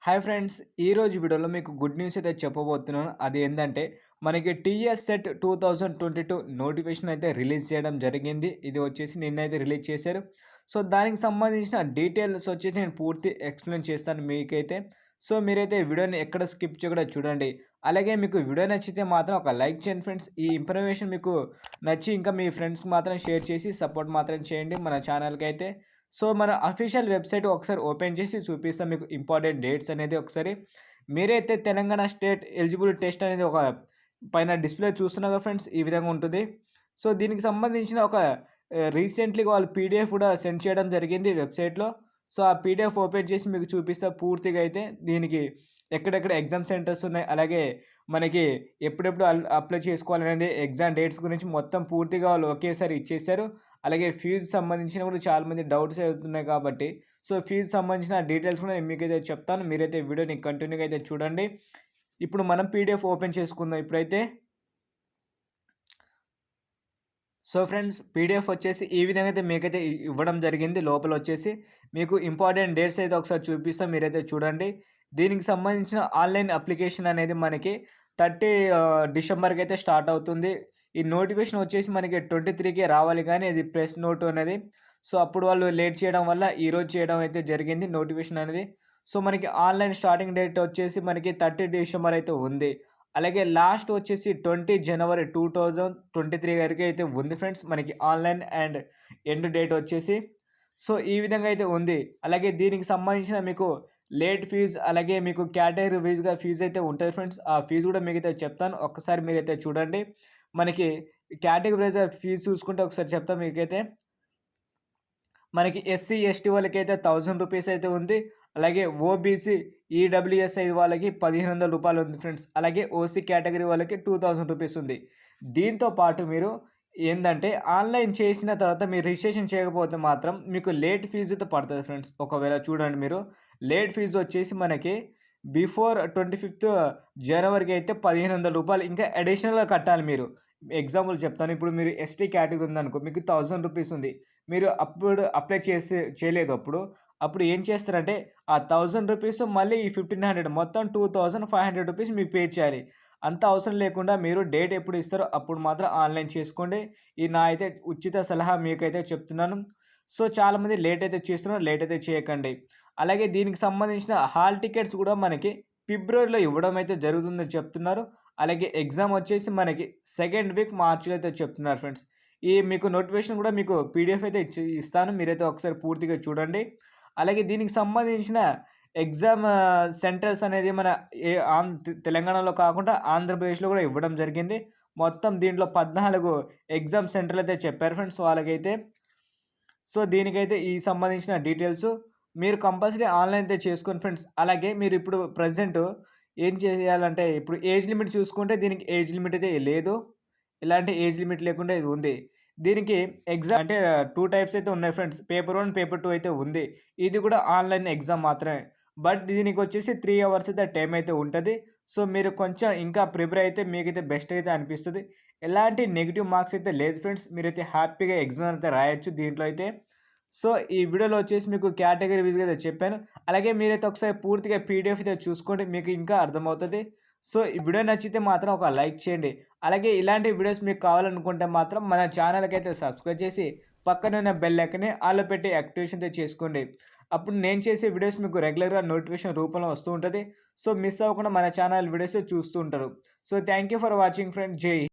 Hi friends! ఈరోజు వీడియోలో మీకు గుడ్ న్యూస్ అయితే చెప్పబోతున్నాను. అది ఏందంటే మనకి టీఎస్ సెట్ 2022 నోటిఫికేషన్ అయితే రిలీజ్ చేయడం జరిగింది. ఇది వచ్చేసి నిన్నైతే రిలీజ్ చేశారు. సో, దానికి సంబంధించిన డీటెయిల్స్ వచ్చేసి నేను పూర్తి ఎక్స్‌ప్లెయిన్ చేస్తాను మీకైతే. సో, మీరైతే వీడియోని ఎక్కడ స్కిప్ చేయకుండా చూడండి. అలాగే మీకు వీడియో నచ్చితే మాత్రం ఒక లైక్ చేయండి ఫ్రెండ్స్. ఈ ఇన్ఫర్మేషన్ మీకు నచ్చి ఇంకా మీ ఫ్రెండ్స్‌కి మాత్రం షేర్ చేసి సపోర్ట్ మాత్రం చేయండి మన ఛానల్‌కైతే. సో, మన అఫీషియల్ వెబ్‌సైట్ ఒకసారి ఓపెన్ చేసి చూపిస్తా మీకు ఇంపార్టెంట్ డేట్స్ అనేది ఒకసారి. మీరైతే తెలంగాణ స్టేట్ ఎలిజిబుల్ టెస్ట్ అనేది ఒక పైన డిస్‌ప్లే చూస్తున్నారు కదా ఫ్రెండ్స్! ఈ విధంగా ఉంటుంది. సో, దీనికి సంబంధించిన ఒక రీసెంట్‌లీ వాళ్ళు పీడీఎఫ్ కూడా సెండ్ చేయడం జరిగింది వెబ్‌సైట్‌లో. సో, ఆ పీడీఎఫ్ ఓపెన్ చేసి మీకు చూపిస్తా పూర్తిగా అయితే. దీనికి ఎక్కడెక్కడ ఎగ్జామ్ సెంటర్స్ ఉన్నాయి. అలాగే మనకి ఎప్పుడెప్పుడు అప్లై చేసుకోవాలనేది ఎగ్జామ్ డేట్స్ గురించి మొత్తం పూర్తిగా వాళ్ళు ఒకేసారి ఇచ్చేసారు. అలాగే ఫీజు సంబంధించిన కూడా చాలామంది డౌట్స్ అవుతున్నాయి కాబట్టి, సో, ఫీజు సంబంధించిన డీటెయిల్స్ కూడా నేను మీకైతే చెప్తాను. మీరైతే వీడియోని కంటిన్యూగా అయితే చూడండి. ఇప్పుడు మనం పీడీఎఫ్ ఓపెన్ చేసుకుందాం ఇప్పుడైతే. సో, ఫ్రెండ్స్, పీడీఎఫ్ వచ్చేసి ఈ విధంగా అయితే మీకైతే ఇవ్వడం జరిగింది. లోపలొచ్చేసి మీకు ఇంపార్టెంట్ డేట్స్ అయితే ఒకసారి చూపిస్తా మీరైతే చూడండి. దీనికి సంబంధించిన ఆన్‌లైన్ అప్లికేషన్ అనేది మనకి 30 డిసెంబర్‌కి అయితే స్టార్ట్ అవుతుంది. ఈ నోటిఫికేషన్ వచ్చేసి మనకి 23కే రావాలి గానీ అది ప్రెస్ నోట్ అనేది. సో, అప్పుడు వాళ్ళు లేట్ చేయడం వల్ల ఈరోజు చేయడం అయితే జరిగింది నోటిఫికేషన్ అనేది. సో, మనకి ఆన్‌లైన్ స్టార్టింగ్ డేట్ వచ్చేసి మనకి 30 డిసెంబర్ అయితే ఉంది. అలాగే లాస్ట్ వచ్చేసి 20 జనవరి 2023 వరకు అయితే ఉంది ఫ్రెండ్స్. మనకి ఆన్‌లైన్ అండ్ ఎండ్ డేట్ వచ్చేసి. సో, ఈ విధంగా అయితే ఉంది. అలాగే దీనికి సంబంధించిన మీకు లేట్ ఫీజ్ అలాగే మీకు కేటగిరీ వైస్‌గా ఫీజ్ అయితే ఉంటది ఫ్రెండ్స్. ఆ ఫీజ్ కూడా మీకైతే చెప్తాను. ఒక్కసారి మీరైతే చూడండి. మనకి కేటగిరీ వైస్‌గా ఫీజ్ చూసుకుంటే ఒకసారి చెప్తా మీకైతే. మనకి ఎస్సీ, ఎస్టీ వాళ్ళకైతే రూ. 1000 అయితే ఉంది. అలాగే ఓబీసీ, ఈడబ్ల్యూఎస్ఐ వాళ్ళకి రూ. 1500 ఉంది ఫ్రెండ్స్. అలాగే ఓసీ కేటగిరీ వాళ్ళకి రూ. 2000 ఉంది. దీంతో పాటు మీరు ఏందంటే ఆన్‌లైన్ చేసిన తర్వాత మీరు రిజిస్ట్రేషన్ చేయకపోతే మాత్రం మీకు లేట్ ఫీజ్ అయితే పడతది ఫ్రెండ్స్. ఒకవేళ చూడండి మీరు. లేట్ ఫీజ్ వచ్చేసి మనకి బిఫోర్ 25థ్ జనవరికి అయితే రూ. 1500 ఇంకా అడిషనల్‌గా కట్టాలి మీరు. ఎగ్జాంపుల్ చెప్తాను. ఇప్పుడు మీరు ఎస్టీ కేటగిరీ ఉందనుకో మీకు రూ. 1000 ఉంది. మీరు అప్పుడు అప్లై చేయలేదు అప్పుడు. అప్పుడు ఏం చేస్తారంటే ఆ రూ. 1000 మళ్ళీ ఈ 1500 మొత్తం రూ. 2500 మీకు పే చేయాలి. అంత అవసరం లేకుండా మీరు డేట్ ఎప్పుడు ఇస్తారో అప్పుడు మాత్రం ఆన్‌లైన్ చేసుకోండి. ఇది నా అయితే ఉచిత సలహా మీకైతే చెప్తున్నాను. సో, చాలామంది లేట్ అయితే చేస్తున్నారు. లేట్ అయితే చేయకండి. అలాగే దీనికి సంబంధించిన హాల్ టికెట్స్ కూడా మనకి ఫిబ్రవరిలో ఇవ్వడం అయితే జరుగుతుందని చెప్తున్నారు. అలాగే ఎగ్జామ్ వచ్చేసి మనకి సెకండ్ వీక్ మార్చ్‌లో అయితే చెప్తున్నారు ఫ్రెండ్స్. ఈ మీకు నోటిఫికేషన్ కూడా మీకు పీడీఎఫ్ అయితే ఇస్తాను. మీరైతే ఒకసారి పూర్తిగా చూడండి. అలాగే దీనికి సంబంధించిన ఎగ్జామ్ సెంటర్స్ అనేది మన ఏ తెలంగాణలో కాకుండా ఆంధ్రప్రదేశ్‌లో కూడా ఇవ్వడం జరిగింది. మొత్తం దీంట్లో 14 ఎగ్జామ్ సెంటర్‌లయితే చెప్పారు ఫ్రెండ్స్ వాళ్ళకైతే. సో, దీనికైతే ఈ సంబంధించిన డీటెయిల్స్ మీరు కంపల్సరీ ఆన్‌లైన్ అయితే చేసుకోండి ఫ్రెండ్స్. అలాగే మీరిప్పుడు ప్రెజెంట్ ఏం చేయాలంటే ఇప్పుడు ఏజ్ లిమిట్ చూసుకుంటే దీనికి ఏజ్ లిమిట్ అయితే లేదు. ఎలాంటి ఏజ్ లిమిట్ లేకుండా ఇది ఉంది. దీనికి ఎగ్జామ్ అంటే 2 టైప్స్ అయితే ఉన్నాయి ఫ్రెండ్స్. పేపర్ 1, పేపర్ 2 అయితే ఉంది. ఇది కూడా ఆన్‌లైన్ ఎగ్జామ్ మాత్రమే. బట్ దీనికొచ్చేసి 3 అవర్స్ అయితే టైం అయితే ఉంటది. సో, మీరు కొంచెం ఇంకా ప్రిపేర్ అయితే మీకైతే బెస్ట్ అయితే అనిపిస్తది. ఎలాంటి నెగెటివ్ మార్క్స్ అయితే లేదు ఫ్రెండ్స్. మీరైతే హ్యాపీగా ఎగ్జామ్ అయితే రాయొచ్చు దీంట్లో అయితే. సో, ఈ వీడియోలో వచ్చేసి మీకు కేటగరీ వైస్‌గా అయితే చెప్పాను. అలాగే మీరైతే ఒకసారి పూర్తిగా పీడీఎఫ్ అయితే చూసుకోండి. మీకు ఇంకా అర్థమవుతది. సో, ఈ వీడియో నచ్చితే మాత్రం ఒక లైక్ చేయండి. అలాగే ఇలాంటి వీడియోస్ మీకు కావాలనుకుంటే మాత్రం మన ఛానల్‌కైతే సబ్స్క్రైబ్ చేసి పక్కనే ఉన్న బెల్ ఐకాన్‌ని ఆల్‌లో పెట్టి యాక్టివేషన్ అయితే చేసుకోండి. అప్పుడు నేను చేసే వీడియోస్ మీకు రెగ్యులర్‌గా నోటిఫికేషన్ రూపంలో వస్తూ ఉంటది. సో, మిస్ అవ్వకుండా మన ఛానల్ వీడియోస్ చూస్తూ ఉంటారు. So, thank you for watching friends. జై